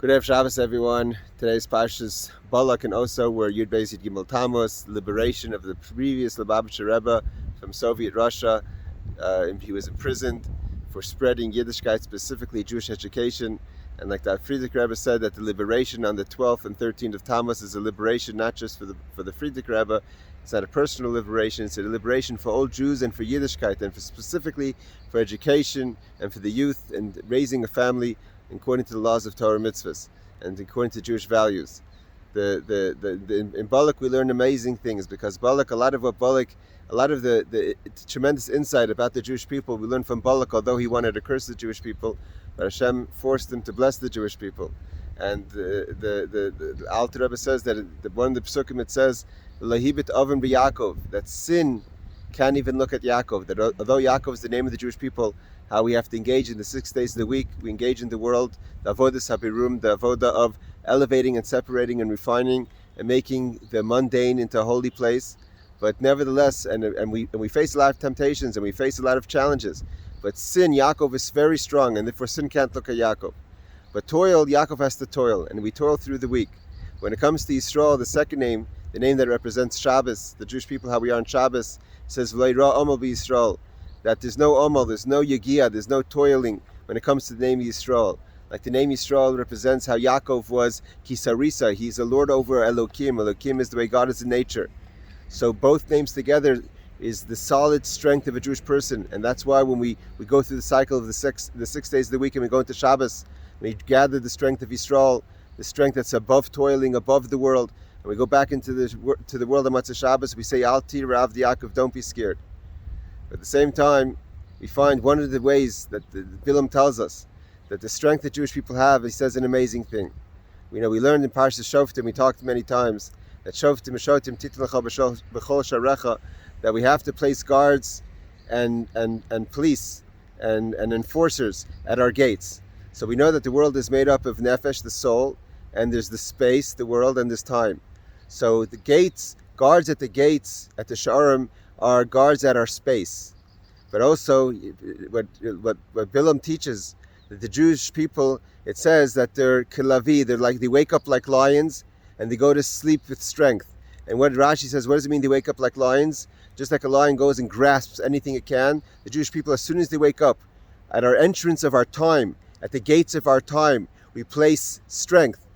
Good afternoon, Shabbos, everyone. Today's Parshas Balak and also where Yud Bais Yud Gimel Tamuz, liberation of the previous Lubavitcher Rebbe from Soviet Russia. He was imprisoned for spreading Yiddishkeit, specifically Jewish education. And like that Friedrich Rebbe said, that the liberation on the 12th and 13th of Tammuz is a liberation not just for the Friedrich Rebbe. It's not a personal liberation. It's a liberation for all Jews and for Yiddishkeit, and specifically for education and for the youth and raising a family according to the laws of Torah mitzvahs and according to Jewish values. In Balak we learn amazing things, because Balak, a lot of the tremendous insight about the Jewish people we learn from Balak. Although he wanted to curse the Jewish people, but Hashem forced him to bless the Jewish people. And the Alter Rebbe says that one of the Pesukim, it says, "Lahibit Avon b'Yaakov," that sin can't even look at Yaakov. That although Yaakov is the name of the Jewish people, how we have to engage in the 6 days of the week, we engage in the world, the avodas habirum, the avoda of elevating and separating and refining and making the mundane into a holy place. But nevertheless, and we face a lot of temptations and we face a lot of challenges. But sin, Yaakov is very strong, and therefore sin can't look at Yaakov. But toil, Yaakov has to toil, and we toil through the week. When it comes to Yisrael, the second name, the name that represents Shabbos, the Jewish people, how we are on Shabbos, says V'lo yira omal b'Yisrael, that there's no omal, there's no yagia, there's no toiling when it comes to the name Yisrael. Like the name Yisrael represents how Yaakov was Kisarisa, he's a lord over Elokim. Elokim is the way God is in nature. So both names together is the solid strength of a Jewish person, and that's why when we go through the cycle of the six days of the week and we go into Shabbos, we gather the strength of Yisrael, the strength that's above toiling, above the world, and we go back into the world of Matzah Shabbos, we say Al Tirav Yaakov, don't be scared. But at the same time, we find one of the ways that the Bilam tells us that the strength that Jewish people have, he says an amazing thing. We learned in Parshas Shoftim, we talked many times, that Shoftim Shotim Titin Lecha B'chol Sharecha, that we have to place guards and police and enforcers at our gates. So we know that the world is made up of nefesh, the soul, and there's the space, the world, and there's time. So the gates, guards at the gates, at the Sha'arim, are guards at our space. But also, what Bilam teaches, that the Jewish people, it says that they're kilavi, they wake up like lions, and they go to sleep with strength. And what Rashi says, what does it mean they wake up like lions? Just like a lion goes and grasps anything it can, the Jewish people, as soon as they wake up, at our entrance of our time, at the gates of our time, we place strength,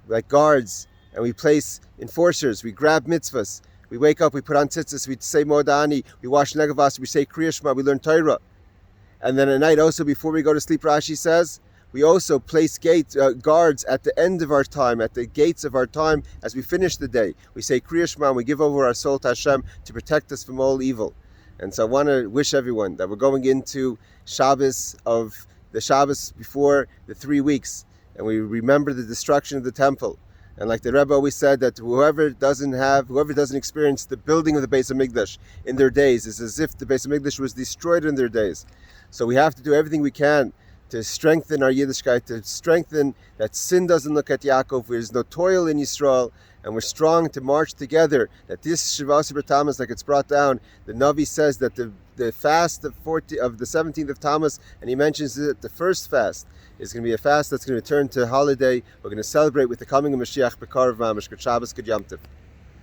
like guards, and we place enforcers, we grab mitzvahs. We wake up, we put on tzitzis, we say Modani, we wash negavas, we say Kriya Shema, we learn Torah. And then at night also, before we go to sleep, Rashi says, we also place guards at the end of our time, at the gates of our time, as we finish the day. We say Kriya Shema, and we give over our soul to Hashem to protect us from all evil. And so I want to wish everyone that we're going into Shabbos, of the Shabbos before the 3 weeks, and we remember the destruction of the temple. And like the Rebbe always said, that whoever doesn't experience the building of the Bais Hamikdash in their days is as if the Bais Hamikdash was destroyed in their days. So we have to do everything we can to strengthen our Yiddishkeit, to strengthen that sin doesn't look at Yaakov, there's no toil in Yisrael, and we're strong to march together. That this Shavas Tammuz, like it's brought down, the Navi says that the fast of the 17th of Tammuz, and he mentions that the first fast is going to be a fast that's going to turn to holiday. We're going to celebrate with the coming of Mashiach B'Karav Mamish. Good Shabbos, good Yom Tov.